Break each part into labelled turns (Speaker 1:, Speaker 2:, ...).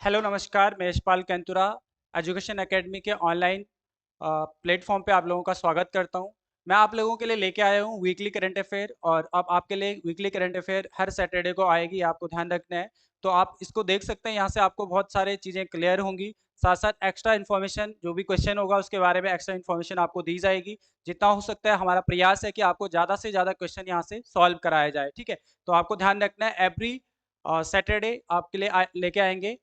Speaker 1: Hello नमस्कार, मैं Yashpal Kainthura education academy के ऑनलाइन प्लेटफॉर्म पे आप लोगों का स्वागत करता हूं। मैं आप लोगों के लिए लेके आया हूं वीकली करंट अफेयर और अब आपके लिए वीकली करंट अफेयर हर सैटरडे को आएगी, आपको ध्यान रखना है। तो आप इसको देख सकते हैं, यहाँ से आपको बहुत सारे चीज़ें क्लियर होंगी। साथ-साथ एक्स्ट्रा इन्फॉर्मेशन जो भी क्वेश्चन होगा उसके बारे में एक्स्ट्रा इन्फॉर्मेशन आपको दी जाएगी। जितना हो सकता है हमारा प्रयास है कि आपको ज़्यादा से ज़्यादा क्वेश्चन यहाँ से सॉल्व कराया जाए, ठीक है? तो आपको ध्यान रखना है एवरी सैटरडे आपके लिए लेके आएँगे।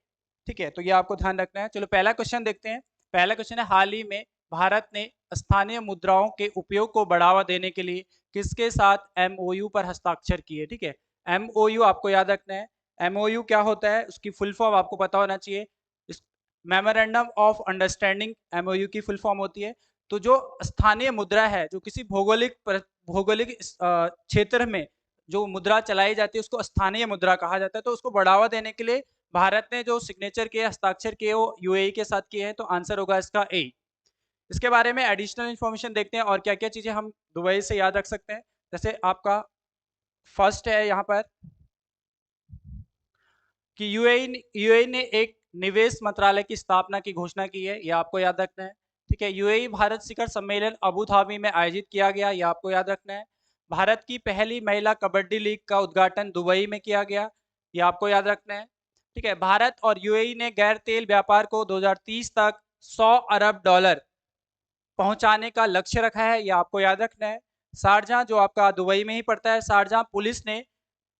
Speaker 1: ठीक है, तो ये आपको ध्यान रखना है। चलो पहला क्वेश्चन देखते हैं। पहला क्वेश्चन है, हाल ही में भारत ने स्थानीय मुद्राओं के उपयोग को बढ़ावा देने के लिए किसके साथ एमओयू पर हस्ताक्षर किए? ठीक है, एमओयू आपको याद रखना है। एमओयू क्या होता है, उसकी फुल फॉर्म आपको पता होना चाहिए। इस मेमोरेंडम ऑफ अंडरस्टैंडिंग एमओयू की फुल फॉर्म होती है। तो जो स्थानीय मुद्रा है, जो किसी भौगोलिक क्षेत्र में जो मुद्रा चलाई जाती है उसको स्थानीय मुद्रा कहा जाता है। तो उसको बढ़ावा देने के लिए भारत ने जो सिग्नेचर किए, हस्ताक्षर किए, वो यूएई के साथ किए हैं। तो आंसर होगा इसका ए। इसके बारे में एडिशनल इन्फॉर्मेशन देखते हैं और क्या-क्या चीजें हम दुबई से याद रख सकते हैं। जैसे आपका फर्स्ट है यहाँ पर कि यूएई ने एक निवेश मंत्रालय की स्थापना की घोषणा की है, ये आपको याद रखना है। ठीक है, यूएई भारत शिखर सम्मेलन अबू धाबी में आयोजित किया गया, ये आपको याद रखना है। भारत की पहली महिला कबड्डी लीग का उद्घाटन दुबई में किया गया, ये आपको याद रखना है। ठीक है, भारत और यूएई ने गैर तेल व्यापार को 2030 तक 100 अरब डॉलर पहुंचाने का लक्ष्य रखा है, ये आपको याद रखना है। शारजाह जो आपका दुबई में ही पड़ता है, शारजाह पुलिस ने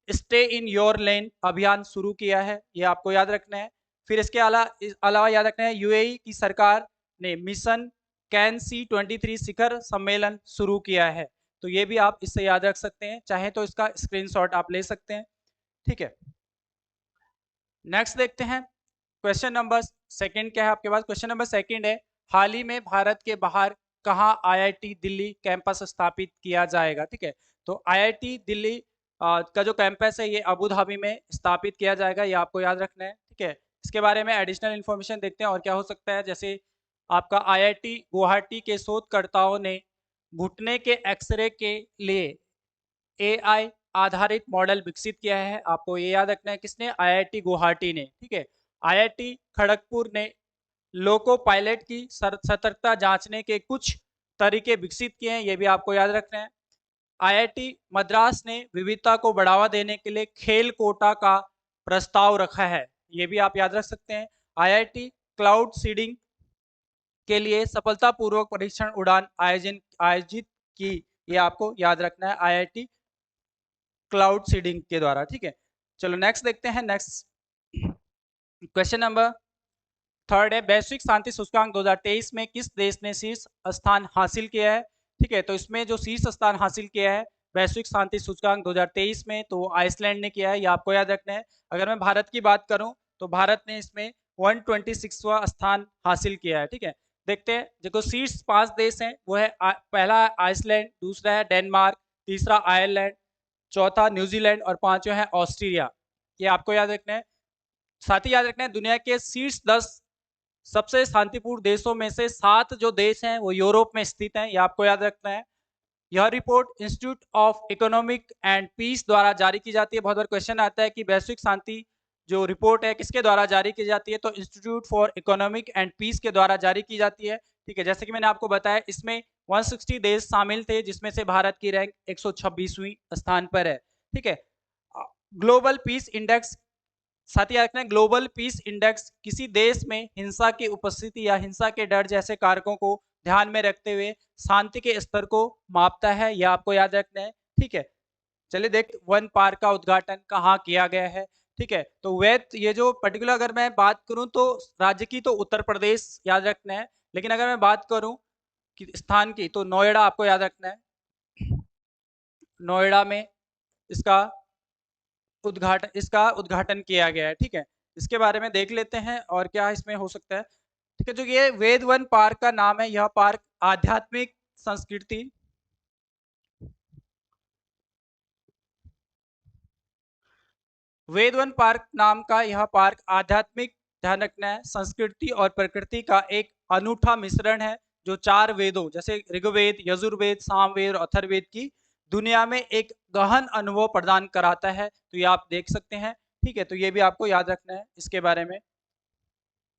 Speaker 1: स्टे इन योर लेन अभियान शुरू किया है, ये आपको याद रखना है। फिर इसके अलावा याद रखना है, यूएई की सरकार ने मिशन कैन C23 शिखर सम्मेलन शुरू किया है। तो ये भी आप इससे याद रख सकते हैं, चाहे तो इसका स्क्रीनशॉट आप ले सकते हैं। ठीक है, नेक्स्ट देखते हैं। क्वेश्चन नंबर सेकंड क्या है आपके पास? क्वेश्चन नंबर सेकंड है, हाल ही में भारत के बाहर कहाँ आईआईटी दिल्ली कैंपस स्थापित किया जाएगा? ठीक है, तो आईआईटी दिल्ली का जो कैंपस है ये अबू धाबी में स्थापित किया जाएगा, ये आपको याद रखना है। ठीक है, इसके बारे में एडिशनल इन्फॉर्मेशन देखते हैं और क्या हो सकता है। जैसे आपका आईआईटी गुवाहाटी के शोधकर्ताओं ने घुटने के एक्सरे के लिए एआई आधारित मॉडल विकसित किया है, आपको ये याद रखना है। किसने? आईआईटी गुवाहाटी ने। ठीक है, आईआईटी खड़गपुर ने लोको पायलट की सतर्कता जांचने के कुछ तरीके विकसित किए हैं, ये भी आपको याद रखना है। आईआईटी मद्रास ने विविधता को बढ़ावा देने के लिए खेल कोटा का प्रस्ताव रखा है, ये भी आप याद रख सकते हैं। आईआईटी क्लाउड सीडिंग के लिए सफलतापूर्वक परीक्षण उड़ान आयोजित की, ये आपको याद रखना है आईआईटी क्लाउड सीडिंग के द्वारा। ठीक है, चलो नेक्स्ट देखते हैं। नेक्स्ट क्वेश्चन नंबर थर्ड है, वैश्विक शांति सूचकांक 2023 में किस देश ने शीर्ष स्थान हासिल किया है? ठीक है, तो इसमें जो शीर्ष स्थान हासिल किया है वैश्विक शांति सूचकांक 2023 में, तो आइसलैंड ने किया है, ये आपको याद रखना है। अगर मैं भारत की बात करूं तो भारत ने इसमें 126वां स्थान हासिल किया है। ठीक है, देखते हैं। देखो शीर्ष 5 देश हैं, वो है पहला है आइसलैंड, दूसरा है डेनमार्क, तीसरा आयरलैंड, चौथा न्यूजीलैंड और पांचवा है ऑस्ट्रेलिया, ये आपको याद रखना है। साथ ही याद रखना है, दुनिया के शीर्ष 10 सबसे शांतिपूर्ण देशों में से 7 जो देश हैं वो यूरोप में स्थित हैं, ये आपको याद रखना है। यह report Institute of Economic and Peace द्वारा जारी की जाती है। बहुत बार क्वेश्चन आता है कि वैश्विक शांति जो रिपोर्ट है किसके द्वारा जारी की जाती है, तो Institute for Economic and Peace के द्वारा जारी की जाती है। ठीक है, जैसे कि मैंने आपको बताया इसमें 160 देश शामिल थे, जिसमें से भारत की रैंक 126वीं स्थान पर है। ठीक है, ग्लोबल पीस इंडेक्स, साथ ही रखना है, ग्लोबल पीस इंडेक्स किसी देश में हिंसा की उपस्थिति या हिंसा के डर जैसे कारकों को ध्यान में रखते हुए शांति के स्तर को मापता है, यह आपको याद रखना है। ठीक है, चलिए देख वन पार्क का उद्घाटन कहाँ किया गया है। ठीक है, तो वैध ये जो पर्टिकुलर अगर मैं बात करूं तो राज्य की तो उत्तर प्रदेश याद रखना है, लेकिन अगर मैं बात करूं कि स्थान की तो नोएडा आपको याद रखना है। नोएडा में इसका उद्घाटन किया गया है। ठीक है, इसके बारे में देख लेते हैं और क्या इसमें हो सकता है। ठीक है, जो ये वेद वन पार्क का नाम है, यह पार्क आध्यात्मिक संस्कृति वेदवन पार्क नाम का यह पार्क आध्यात्मिक, ध्यान रखना है, संस्कृति और प्रकृति का एक अनूठा मिश्रण है, जो 4 वेदों जैसे ऋग्वेद, यजुर्वेद, सामवेद और अथर्ववेद की दुनिया में एक गहन अनुभव प्रदान कराता है। तो ये आप देख सकते हैं। ठीक है, तो ये भी आपको याद रखना है इसके बारे में।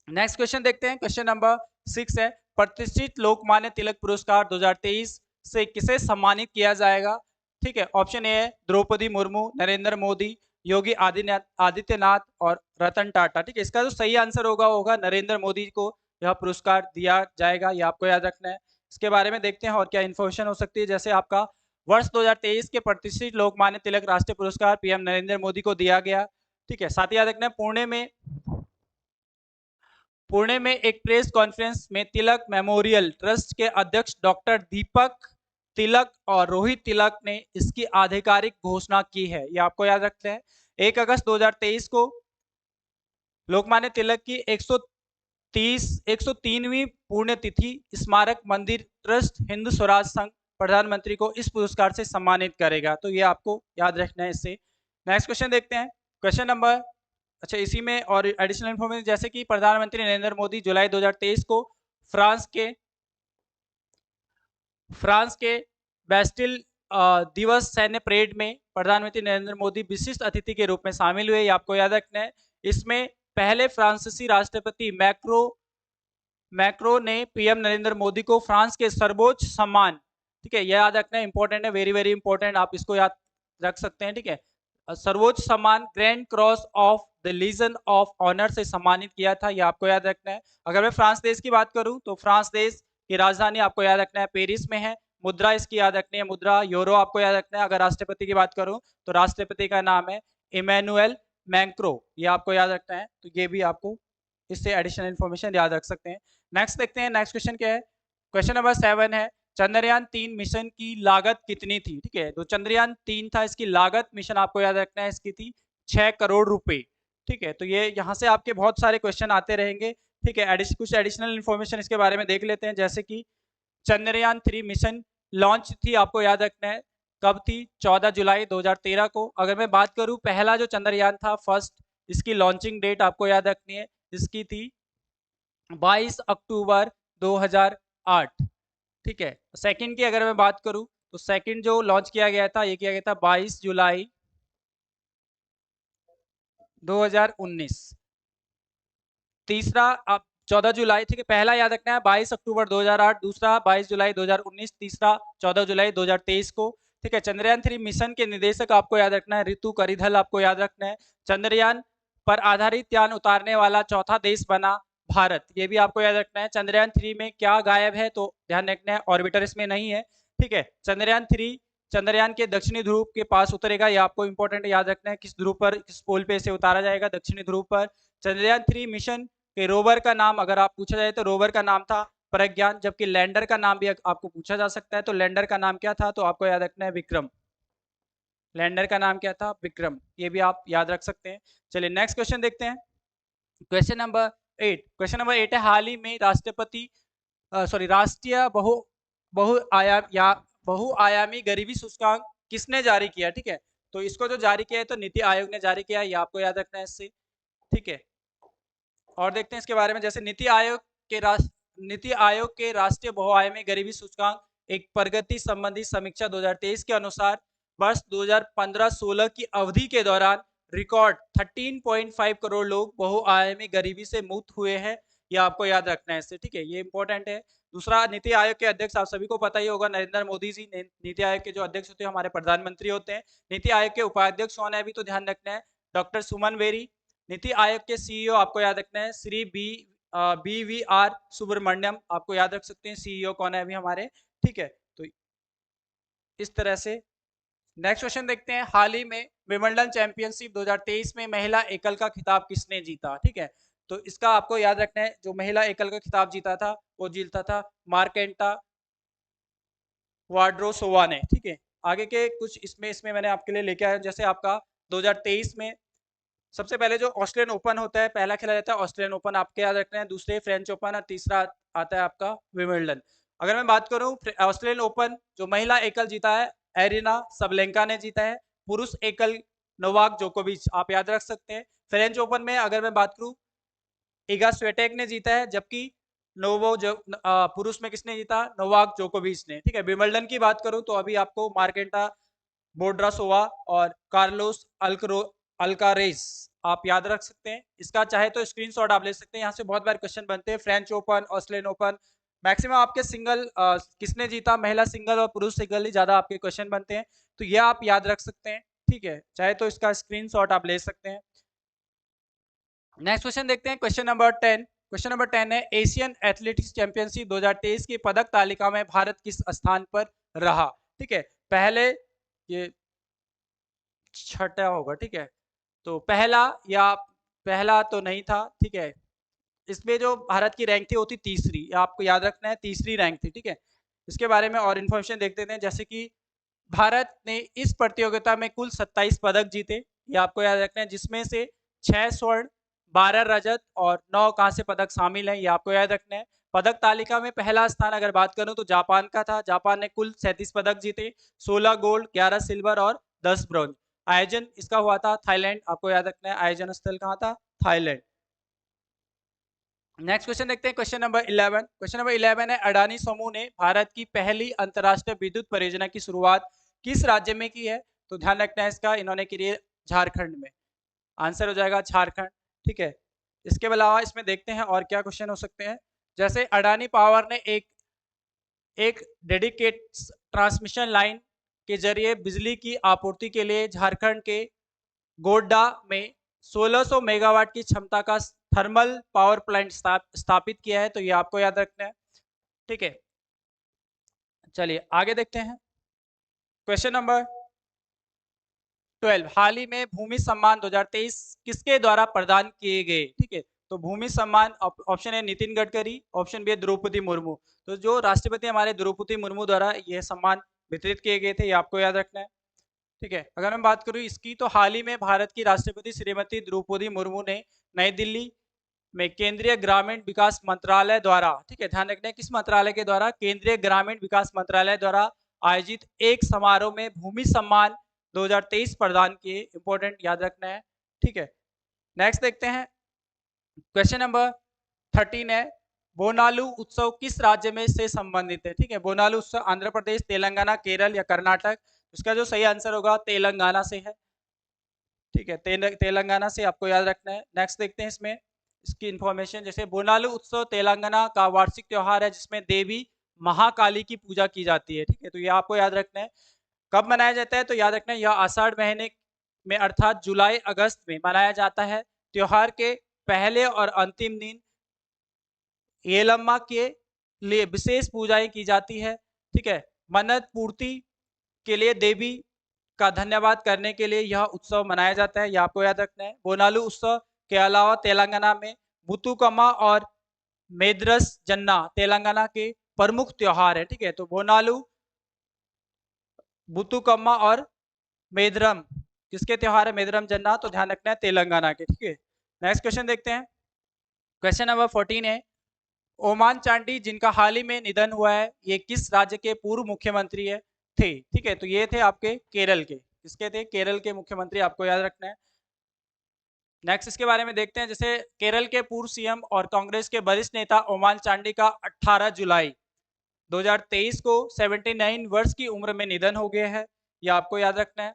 Speaker 1: नेक्स्ट क्वेश्चन देखते हैं, क्वेश्चन नंबर 6 है, प्रतिष्ठित लोकमान्य तिलक पुरस्कार 2023 से किसे सम्मानित किया जाएगा? ठीक है, ऑप्शन ए है द्रौपदी मुर्मू, नरेंद्र मोदी, योगी आदित्यनाथ और रतन टाटा। ठीक है, इसका जो सही आंसर होगा नरेंद्र मोदी को यह पुरस्कार दिया जाएगा, ये आपको याद रखना है। इसके बारे में देखते हैं और क्या इन्फॉर्मेशन हो सकती है। जैसे आपका वर्ष 2023 के प्रतिष्ठित लोकमान्य तिलक राष्ट्रीय पुरस्कार पीएम नरेंद्र मोदी को दिया गया। ठीक है, साथ ही याद रखना है पुणे में एक प्रेस कॉन्फ्रेंस में तिलक मेमोरियल ट्रस्ट के अध्यक्ष डॉक्टर दीपक तिलक और रोहित तिलक ने इसकी आधिकारिक घोषणा की है, ये आपको याद रखते हैं। 1 अगस्त 2023 को लोकमान्य तिलक की 103वीं पुण्यतिथि स्मारक मंदिर ट्रस्ट हिंदू स्वराज संघ प्रधानमंत्री को इस पुरस्कार से सम्मानित करेगा, तो ये आपको याद रखना है इससे। नेक्स्ट क्वेश्चन देखते हैं, क्वेश्चन नंबर, अच्छा इसी में और एडिशनल इन्फॉर्मेशन, जैसे कि प्रधानमंत्री नरेंद्र मोदी जुलाई 2023 को फ्रांस के बेस्टिल दिवस सैन्य परेड में प्रधानमंत्री नरेंद्र मोदी विशिष्ट अतिथि के रूप में शामिल हुए, ये आपको याद रखना है। इसमें पहले फ्रांसीसी राष्ट्रपति मैक्रो ने पीएम नरेंद्र मोदी को फ्रांस के सर्वोच्च सम्मान, ठीक है, यह याद रखना है, इंपॉर्टेंट है, वेरी वेरी इंपॉर्टेंट, आप इसको याद रख सकते हैं। ठीक है, सर्वोच्च सम्मान Grand Cross of the Legion of Honour से सम्मानित किया था, यह आपको याद रखना है। अगर मैं फ्रांस देश की बात करूं तो फ्रांस देश की राजधानी आपको याद रखना है पेरिस में है। मुद्रा इसकी याद रखनी है, मुद्रा यूरो आपको याद रखना है। अगर राष्ट्रपति की बात करूं तो राष्ट्रपति का नाम है इमैनुअल मैक्रो, ये आपको याद रखना है, तो ये भी आपको इससे एडिशनल इन्फॉर्मेशन याद रख सकते हैं। नेक्स्ट देखते हैं, नेक्स्ट क्वेश्चन क्या है, क्वेश्चन नंबर 7 है, चंद्रयान 3 मिशन की लागत कितनी थी? ठीक है, तो चंद्रयान 3 था, इसकी लागत मिशन आपको याद रखना है, इसकी थी 6 करोड़ रुपए। ठीक है, तो ये यहाँ से आपके बहुत सारे क्वेश्चन आते रहेंगे। ठीक है, कुछ एडिशनल इन्फॉर्मेशन इसके बारे में देख लेते हैं, जैसे कि चंद्रयान 3 मिशन लॉन्च थी, आपको याद रखना है, कब थी? 14 जुलाई 2013 को। अगर मैं बात करूं पहला जो चंद्रयान था फर्स्ट, इसकी लॉन्चिंग डेट आपको याद रखनी है, इसकी थी 22 अक्टूबर 2008। ठीक है, सेकंड की अगर मैं बात करूं तो सेकंड जो लॉन्च किया गया था, ये किया गया था 22 जुलाई 2019। तीसरा आप 14 जुलाई, ठीक है, पहला याद रखना है 22 अक्टूबर 2008, दूसरा 22 जुलाई 2019, तीसरा 14 जुलाई 2023 को। ठीक है, चंद्रयान 3 मिशन के निदेशक आपको याद रखना है ऋतु करिधल, आपको याद रखना है। चंद्रयान पर आधारित यान उतारने वाला चौथा देश बना भारत, ये भी आपको याद रखना है। चंद्रयान 3 में क्या गायब है, तो ध्यान रखना है ऑर्बिटर इसमें नहीं है। ठीक है, चंद्रयान 3 चंद्रयान के दक्षिणी ध्रुव के पास उतरेगा, ये आपको इंपॉर्टेंट याद रखना है, किस ध्रुव पर, किस पोल पे से उतारा जाएगा, दक्षिणी ध्रुव पर। चंद्रयान 3 मिशन के रोवर का नाम अगर आप पूछा जाए तो रोवर का नाम था प्रज्ञान, जबकि लैंडर का नाम भी आपको पूछा जा सकता है, तो लैंडर का नाम क्या था, तो आपको याद रखना है विक्रम। लैंडर का नाम क्या था? विक्रम, ये भी आप याद रख सकते हैं। चलिए नेक्स्ट क्वेश्चन देखते हैं, क्वेश्चन नंबर 8। क्वेश्चन नंबर 8 है, हाल ही में राष्ट्रीय बहुआयामी गरीबी सूचकांक किसने जारी किया? ठीक है, तो इसको जो जारी किया है तो नीति आयोग ने जारी किया है, ये आपको याद रखना है इससे। ठीक है, और देखते हैं इसके बारे में, जैसे नीति आयोग के राष्ट्रीय बहुआयामी गरीबी सूचकांक एक प्रगति संबंधी समीक्षा 2023 के अनुसार वर्ष 2015-16 की अवधि के दौरान रिकॉर्ड 13.5 करोड़ लोग बहुआयामी गरीबी से मुक्त हुए हैं, यह आपको याद रखना है इससे। ठीक है, ये इंपॉर्टेंट है। दूसरा, नीति आयोग के अध्यक्ष आप सभी को पता ही होगा, नरेंद्र मोदी जी। नीति आयोग के जो अध्यक्ष होते हैं हमारे प्रधानमंत्री होते हैं। नीति आयोग के उपाध्यक्ष कौन है, अभी तो ध्यान रखना है, डॉक्टर सुमन बेरी। नीति आयोग के सीईओ आपको याद रखना है श्री BVR सुब्रमण्यम, आपको याद रख सकते हैं सीईओ कौन है अभी हमारे। ठीक है, तो इस तरह से नेक्स्ट क्वेश्चन देखते हैं, हाल ही में विंबलडन चैंपियनशिप 2023 में महिला एकल का खिताब किसने जीता? ठीक है, तो इसका आपको याद रखना है, जो महिला एकल का खिताब जीता था वो जीता था मार्केंटा वाड्रोसोवा ने। ठीक है, आगे के कुछ इसमें मैंने आपके लिए लेके आया, जैसे आपका 2023 में सबसे पहले जो ऑस्ट्रेलियन ओपन होता है, पहला खेला जाता है ऑस्ट्रेलियन ओपन, आपके याद रखना है, दूसरे फ्रेंच ओपन और तीसरा आता है आपका विंबलडन। अगर मैं बात करूं ऑस्ट्रेलियन ओपन, जो महिला एकल जीता है एरिना सबलेंका ने जीता है, पुरुष एकल नोवाक जोकोविच, आप याद रख सकते हैं। फ्रेंच ओपन में अगर मैं बात करूं इगा स्वियाटेक ने जीता है, जबकि पुरुष में किसने जीता? नोवाक जोकोविच ने। ठीक है, विंबलडन की बात करूं तो अभी आपको मार्केंटा बोड्रासोवा और कार्लोस अल्कारेज आप याद रख सकते हैं। इसका चाहे तो स्क्रीनशॉट आप ले सकते हैं, यहाँ से बहुत बार क्वेश्चन बनते हैं। French open, Australian open, maximum आपके सिंगल किसने जीता, महिला सिंगल और पुरुष सिंगल ही ज्यादा आपके क्वेश्चन बनते हैं, तो ये आप याद रख सकते हैं, ठीक है। चाहे तो इसका स्क्रीनशॉट आप ले सकते हैं। नेक्स्ट क्वेश्चन देखते हैं, क्वेश्चन नंबर 10। क्वेश्चन नंबर 10 है, एशियन एथलेटिक्स चैंपियनशिप 2023 की पदक तालिका में भारत किस स्थान पर रहा, ठीक है। पहले ये छठा होगा, ठीक है। तो पहला या पहला तो नहीं था, ठीक है। इसमें जो भारत की रैंक थी वो थी तीसरी, आपको याद रखना है, तीसरी रैंक थी, ठीक है। इसके बारे में और इन्फॉर्मेशन देखते हैं, जैसे कि भारत ने इस प्रतियोगिता में कुल 27 पदक जीते, ये आपको याद रखना है, जिसमें से 6 स्वर्ण, 12 रजत और 9 कांस्य पदक शामिल हैं, ये आपको याद रखना है। पदक तालिका में पहला स्थान अगर बात करूं तो जापान का था, जापान ने कुल 37 पदक जीते, 16 गोल्ड, 11 सिल्वर और 10 ब्रॉन्ज। आयोजन इसका हुआ था थाईलैंड, आपको याद रखना है, आयोजन स्थल कहाँ था, थाईलैंड। नेक्स्ट क्वेश्चन देखते हैं, क्वेश्चन नंबर 11। क्वेश्चन नंबर 11 है, अडानी समूह ने भारत की पहली अंतरराष्ट्रीय विद्युत परियोजना की शुरुआत किस राज्य में की है, तो ध्यान रखना है इसका, इन्होंने की है झारखंड में, आंसर हो जाएगा झारखंड, ठीक है। इसके अलावा इसमें देखते हैं और क्या क्वेश्चन हो सकते हैं, जैसे अडानी पावर ने एक डेडिकेट ट्रांसमिशन लाइन के जरिए बिजली की आपूर्ति के लिए झारखंड के गोड्डा में 1600 मेगावाट की क्षमता का थर्मल पावर प्लांट स्थापित किया है, तो ये आपको याद रखना है, ठीक है। चलिए आगे देखते हैं, क्वेश्चन नंबर 12। हाल ही में भूमि सम्मान 2023 किसके द्वारा प्रदान किए गए, ठीक है। तो भूमि सम्मान ऑप्शन है नितिन गडकरी, ऑप्शन बी है द्रौपदी मुर्मू। तो जो राष्ट्रपति हमारे द्रौपदी मुर्मू द्वारा यह सम्मान वितरित किए गए थे, ये आपको याद रखना है, ठीक है। अगर मैं बात करूं इसकी, तो हाल ही में भारत की राष्ट्रपति श्रीमती द्रौपदी मुर्मू ने नई दिल्ली में केंद्रीय ग्रामीण विकास मंत्रालय द्वारा, ठीक है, ध्यान रखना है किस मंत्रालय के द्वारा, केंद्रीय ग्रामीण विकास मंत्रालय द्वारा आयोजित एक समारोह में भूमि सम्मान 2023 प्रदान किए, इंपॉर्टेंट याद रखना है, ठीक है। नेक्स्ट देखते हैं, क्वेश्चन नंबर 13 है, बोनालू उत्सव किस राज्य में से संबंधित है, ठीक है। बोनालू उत्सव आंध्र प्रदेश, तेलंगाना, केरल या कर्नाटक, इसका जो सही आंसर होगा तेलंगाना से है, ठीक है, तेलंगाना से आपको याद रखना है। नेक्स्ट देखते हैं इसमें इसकी इंफॉर्मेशन, जैसे बोनालू उत्सव तेलंगाना का वार्षिक त्योहार है जिसमें देवी महाकाली की पूजा की जाती है, ठीक है। तो ये आपको याद रखना है। कब मनाया जाता है, तो याद रखना है यह आषाढ़ महीने में अर्थात जुलाई अगस्त में मनाया जाता है। त्योहार के पहले और अंतिम दिन येलम्मा के लिए विशेष पूजाएं की जाती है, ठीक है। मन्नत पूर्ति के लिए देवी का धन्यवाद करने के लिए यह उत्सव मनाया जाता है, यह आपको याद रखना है। बोनालू उत्सव के अलावा तेलंगाना में बुतुकम्मा और मेद्रस जन्ना तेलंगाना के प्रमुख त्योहार है, ठीक है। तो बोनालू, बुतुकम्मा और मेदरम किसके त्योहार है, मेदरम जन्ना, तो ध्यान रखना है तेलंगाना के, ठीक है। नेक्स्ट क्वेश्चन देखते हैं, क्वेश्चन नंबर 14 है, ओमान चांडी जिनका हाल ही में निधन हुआ है, ये किस राज्य के पूर्व मुख्यमंत्री है थे, ठीक है। तो ये थे आपके केरल के, किसके थे, केरल के मुख्यमंत्री, आपको याद रखना है। नेक्स्ट इसके बारे में देखते हैं, जैसे केरल के पूर्व सीएम और कांग्रेस के वरिष्ठ नेता ओमान चांडी का 18 जुलाई 2023 को 79 वर्ष की उम्र में निधन हो गया है, यह आपको याद रखना है,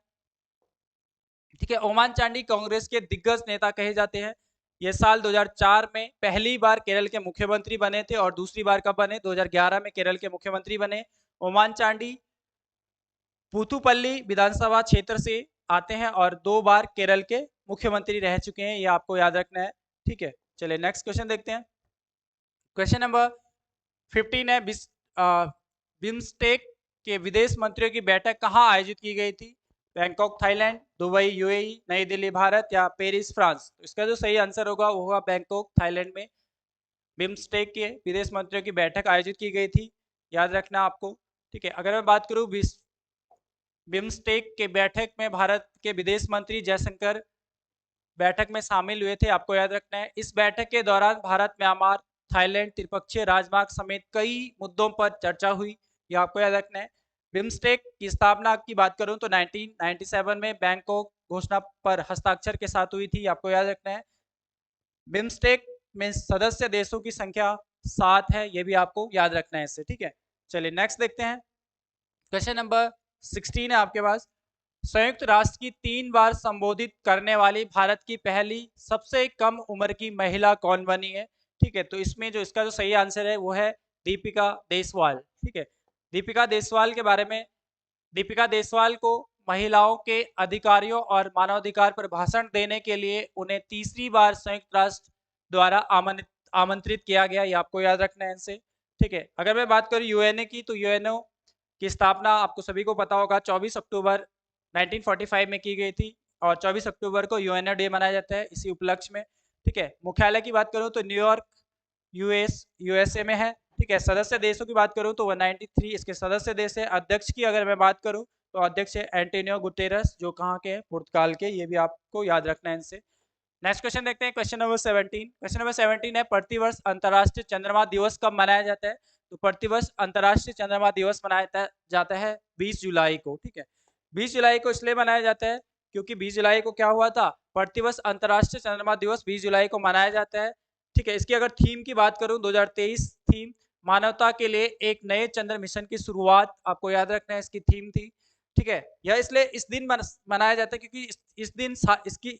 Speaker 1: ठीक है। ओमान चांडी कांग्रेस के दिग्गज नेता कहे जाते हैं। ये साल 2004 में पहली बार केरल के मुख्यमंत्री बने थे और दूसरी बार कब बने, 2011 में केरल के मुख्यमंत्री बने। ओमान चांडी पुथुपल्ली विधानसभा क्षेत्र से आते हैं और 2 बार केरल के मुख्यमंत्री रह चुके हैं, ये आपको याद रखना है, ठीक है। चलिए नेक्स्ट क्वेश्चन देखते हैं, क्वेश्चन नंबर 15 है, बिम्स्टेक के विदेश मंत्रियों की बैठक कहाँ आयोजित की गई थी, बैंकॉक थाईलैंड, दुबई यूएई, नई दिल्ली भारत या पेरिस फ्रांस। तो इसका जो सही आंसर होगा वो होगा बैंकॉक थाईलैंड में बिम्स्टेक के विदेश मंत्रियों की बैठक आयोजित की गई थी, याद रखना आपको, ठीक है। अगर मैं बात करूं बिम्स्टेक के बैठक में भारत के विदेश मंत्री जयशंकर बैठक में शामिल हुए थे, आपको याद रखना है। इस बैठक के दौरान भारत, म्यांमार, थाईलैंड त्रिपक्षीय राजमार्ग समेत कई मुद्दों पर चर्चा हुई, यह आपको याद रखना है। बिम्स्टेक की स्थापना की बात करूं तो 1997 में बैंकॉक घोषणा पर हस्ताक्षर के साथ हुई थी, आपको याद रखना है। बिम्स्टेक में सदस्य देशों की संख्या 7 है, यह भी आपको याद रखना है इससे, ठीक है। चलिए नेक्स्ट देखते हैं, क्वेश्चन नंबर 16 है आपके पास, संयुक्त राष्ट्र की 3 बार संबोधित करने वाली भारत की पहली सबसे कम उम्र की महिला कौन बनी है? ठीक है, तो इसमें जो इसका जो सही आंसर है वो है दीपिका देशवाल। ठीक है, दीपिका देशवाल के बारे में, दीपिका देशवाल को महिलाओं के अधिकारियों और मानवाधिकार पर भाषण देने के लिए उन्हें तीसरी बार संयुक्त राष्ट्र द्वारा आमंत्रित किया गया, ये आपको याद रखना है इनसे। ठीक है, अगर मैं बात करूं यूएनए की, तो यूएनओ की स्थापना आपको सभी को पता होगा 24 अक्टूबर 1945 में की गई थी और 24 अक्टूबर को यूएनओ डे मनाया जाता है इसी उपलक्ष्य में। ठीक है, मुख्यालय की बात करूं तो न्यूयॉर्क यूएसए में है। ठीक है, सदस्य देशों की बात करूं तो 193 इसके सदस्य देश है। अध्यक्ष की अगर मैं बात करूं तो अध्यक्ष है एंटोनियो गुटेरस, जो कहाँ के हैं, पुर्तगाल के, ये भी आपको याद रखना है इनसे। नेक्स्ट क्वेश्चन देखते हैं, क्वेश्चन नंबर 17। क्वेश्चन नंबर 17 है, प्रतिवर्ष अंतर्राष्ट्रीय चंद्रमा दिवस कब मनाया जाता है? तो प्रतिवर्ष अंतर्राष्ट्रीय चंद्रमा दिवस मनाया जाता है 20 जुलाई को। ठीक है, 20 जुलाई को इसलिए मनाया जाता है क्योंकि 20 जुलाई को क्या हुआ था, प्रतिवर्ष अंतर्राष्ट्रीय चंद्रमा दिवस 20 जुलाई को मनाया जाता है। ठीक है, इसकी अगर थीम की बात करूं 2023 थीम मानवता के लिए एक नए चंद्र मिशन की शुरुआत, आपको याद रखना है इसकी थीम थी। ठीक है, यह इसलिए इस दिन मनाया जाता है क्योंकि इस दिन इसकी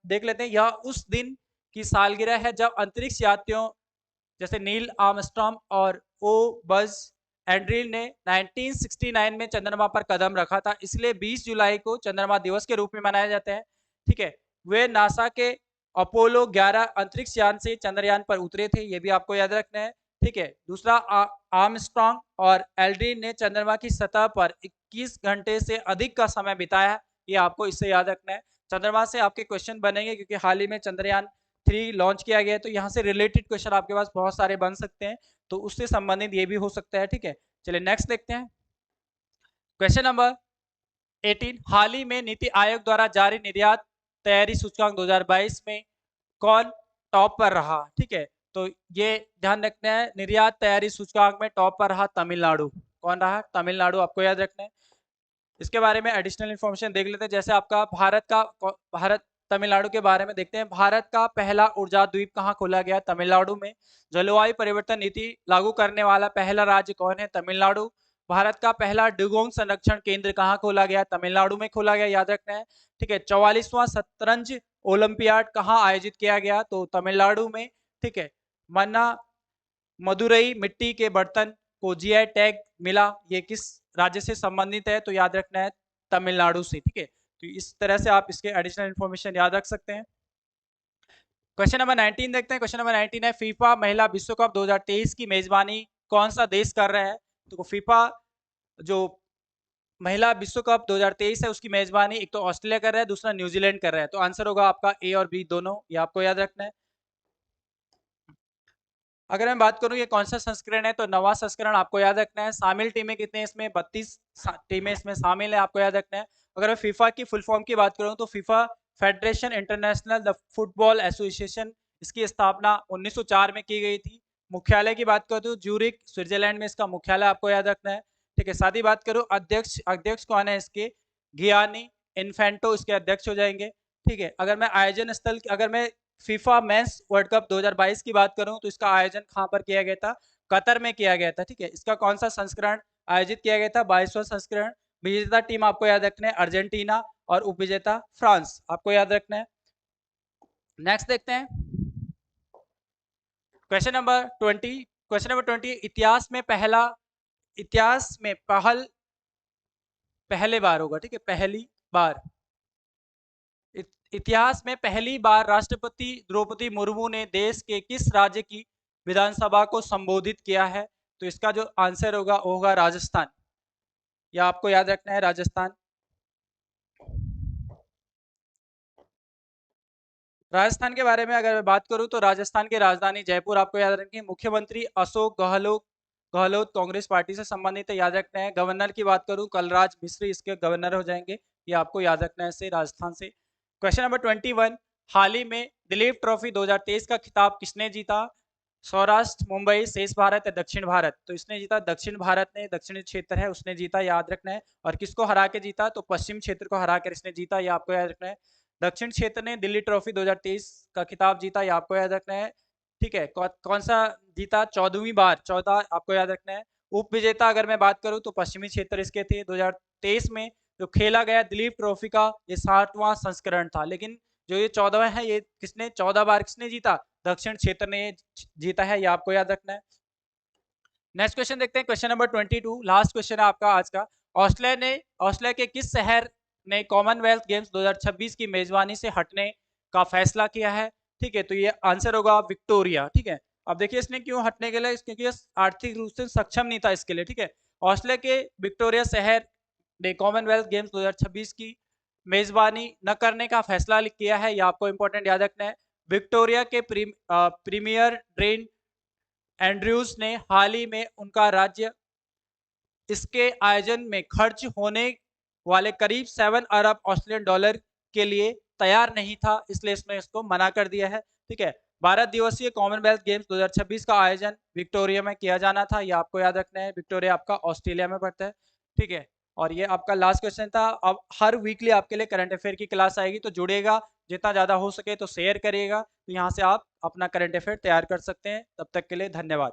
Speaker 1: देख लेते हैं, यह उस दिन की सालगिरह है जब अंतरिक्ष यात्रियों जैसे नील आर्मस्ट्रॉन्ग और ओ बज एंड्रिल ने 1969 में चंद्रमा पर कदम रखा था, इसलिए 20 जुलाई को चंद्रमा दिवस के रूप में मनाया जाता है। ठीक है, वे नासा के अपोलो 11 अंतरिक्ष यान से चंद्रयान पर उतरे थे, ये भी आपको याद रखना है। ठीक है, दूसरा आर्मस्ट्रॉन्ग और एल्ड्रिन ने चंद्रमा की सतह पर 21 घंटे से अधिक का समय बिताया, ये आपको इससे याद रखना है। चंद्रमा से आपके क्वेश्चन बनेंगे क्योंकि हाल ही में चंद्रयान 3 लॉन्च किया गया है, तो यहाँ से रिलेटेड क्वेश्चन आपके पास बहुत सारे बन सकते हैं, तो उससे संबंधित ये भी हो सकता है। ठीक है, चलिए नेक्स्ट देखते हैं, क्वेश्चन नंबर 18। हाल ही में नीति आयोग द्वारा जारी निर्यात तैयारी सूचकांक 2022 में कौन टॉप पर रहा? ठीक है, तो ये ध्यान रखना है, निर्यात तैयारी सूचकांक में टॉप पर रहा तमिलनाडु। कौन रहा? तमिलनाडु, आपको याद रखना है। इसके बारे में एडिशनल इन्फॉर्मेशन देख लेते हैं, जैसे आपका भारत तमिलनाडु के बारे में देखते हैं। भारत का पहला ऊर्जा द्वीप कहाँ खोला गया? तमिलनाडु में। जलवायु परिवर्तन नीति लागू करने वाला पहला राज्य कौन है? तमिलनाडु। भारत का पहला डुगोंग संरक्षण केंद्र कहाँ खोला गया? तमिलनाडु में खोला गया, याद रखना है। ठीक है, 44वां शतरंज ओलंपियाड कहाँ आयोजित किया गया? तो तमिलनाडु में। ठीक है, मन्ना मदुरई मिट्टी के बर्तन को जीआई टैग मिला, ये किस राज्य से संबंधित है? तो याद रखना है तमिलनाडु से। ठीक है, तो इस तरह से आप इसके एडिशनल इन्फॉर्मेशन याद रख सकते हैं। क्वेश्चन नंबर 19 देखते हैं, क्वेश्चन नंबर 19 है, फीफा महिला विश्व कप 2023 की मेजबानी कौन सा देश कर रहा है? तो फीफा जो महिला विश्व कप 2023 है उसकी मेजबानी एक तो ऑस्ट्रेलिया कर रहा है, दूसरा न्यूजीलैंड कर रहा है, तो आंसर होगा आपका ए और बी दोनों, ये आपको याद रखना है। अगर मैं बात करूं ये कौन सा संस्करण है, तो 9वां संस्करण आपको याद रखना है। शामिल टीमें कितने इसमें? 32 टीमें इसमें शामिल है, आपको याद रखना है। अगर मैं फीफा की फुल फॉर्म की बात करूं तो FIFA federation international the football association, इसकी स्थापना 1904 में की गई थी। मुख्यालय की बात करूं तो ज्यूरिक स्विट्जरलैंड में इसका मुख्यालय, आपको याद रखना है। ठीक है, साथ ही बात करूं अध्यक्ष, अध्यक्ष कौन है इसके? गियानी इन्फेंटो इसके अध्यक्ष हो जाएंगे। ठीक है, अगर मैं आयोजन स्थल, अगर मैं फीफा मेंस वर्ल्ड कप 2022 की बात करूं तो इसका आयोजन कहां पर किया गया था? कतर में किया गया था। ठीक है, इसका कौन सा संस्करण आयोजित किया गया था? 22वां संस्करण। विजेता टीम आपको याद रखना है अर्जेंटीना और उपविजेता फ्रांस, आपको याद रखना है। नेक्स्ट देखते हैं, क्वेश्चन नंबर 20। क्वेश्चन नंबर 20, इतिहास में पहले बार होगा। ठीक है, पहली बार इतिहास में पहली बार राष्ट्रपति द्रौपदी मुर्मू ने देश के किस राज्य की विधानसभा को संबोधित किया है? तो इसका जो आंसर होगा वो होगा राजस्थान, या आपको याद रखना है राजस्थान। राजस्थान के बारे में अगर मैं बात करूं तो राजस्थान की राजधानी जयपुर, आपको याद रखनी है। मुख्यमंत्री अशोक गहलोत कांग्रेस पार्टी से संबंधित है, याद रखना है। गवर्नर की बात करूं कलराज मिश्र इसके गवर्नर हो जाएंगे, ये आपको याद रखना है राजस्थान से। क्वेश्चन नंबर 21, हाल ही में दिलीप ट्रॉफी 2023 का खिताब किसने जीता? सौराष्ट्र, मुंबई, शेष भारत या दक्षिण भारत? तो इसने जीता दक्षिण भारत ने, दक्षिणी क्षेत्र है उसने जीता, याद रखना है। और किसको हरा के जीता? तो पश्चिम क्षेत्र को हरा कर इसने जीता, ये आपको याद रखना है। दक्षिण क्षेत्र ने दिल्ली ट्रॉफी 2023 का खिताब जीता, ये आपको याद रखना है। ठीक है, कौन सा जीता? 14वीं बार, 14 आपको याद रखना है। उप विजेता अगर मैं बात करूं तो पश्चिमी क्षेत्र इसके थे 2023 में, जो खेला गया दिलीप ट्रॉफी का ये 60वां संस्करण था, लेकिन जो ये 14वां है ये किसने 14 बार किसने जीता? दक्षिण क्षेत्र ने ये जीता है, ये आपको याद रखना है। नेक्स्ट क्वेश्चन देखते हैं, क्वेश्चन नंबर 22, लास्ट क्वेश्चन है आपका आज का। ऑस्ट्रेलिया के किस शहर ने कॉमनवेल्थ गेम्स 2026 की मेजबानी से हटने का फैसला किया है? ठीक है, तो ये आंसर होगा विक्टोरिया। ठीक है, अब देखिए इसने क्यों हटने के लिए, क्योंकि ये आर्थिक रूप से सक्षम नहीं था इसके लिए। ठीक है, ऑस्ट्रेलिया के विक्टोरिया शहर ने कॉमनवेल्थ गेम्स 2026 की मेजबानी न करने का फैसला किया है, ये आपको इंपॉर्टेंट याद रखना है। विक्टोरिया के प्रीमियर ड्रेन एंड्रयूज ने हाल ही में उनका राज्य इसके आयोजन में खर्च होने वाले करीब 7 अरब ऑस्ट्रेलियन डॉलर के लिए तैयार नहीं था, इसलिए इसने इसको मना कर दिया है। ठीक है, 12 दिवसीय कॉमनवेल्थ गेम्स 2026 का आयोजन विक्टोरिया में किया जाना था, ये आपको याद रखना है। विक्टोरिया आपका ऑस्ट्रेलिया में पड़ता है। ठीक है, और ये आपका लास्ट क्वेश्चन था। अब हर वीकली आपके लिए करंट अफेयर की क्लास आएगी, तो जुड़ेगा, जितना ज्यादा हो सके तो शेयर करिएगा, तो यहाँ से आप अपना करंट अफेयर तैयार कर सकते हैं। तब तक के लिए धन्यवाद।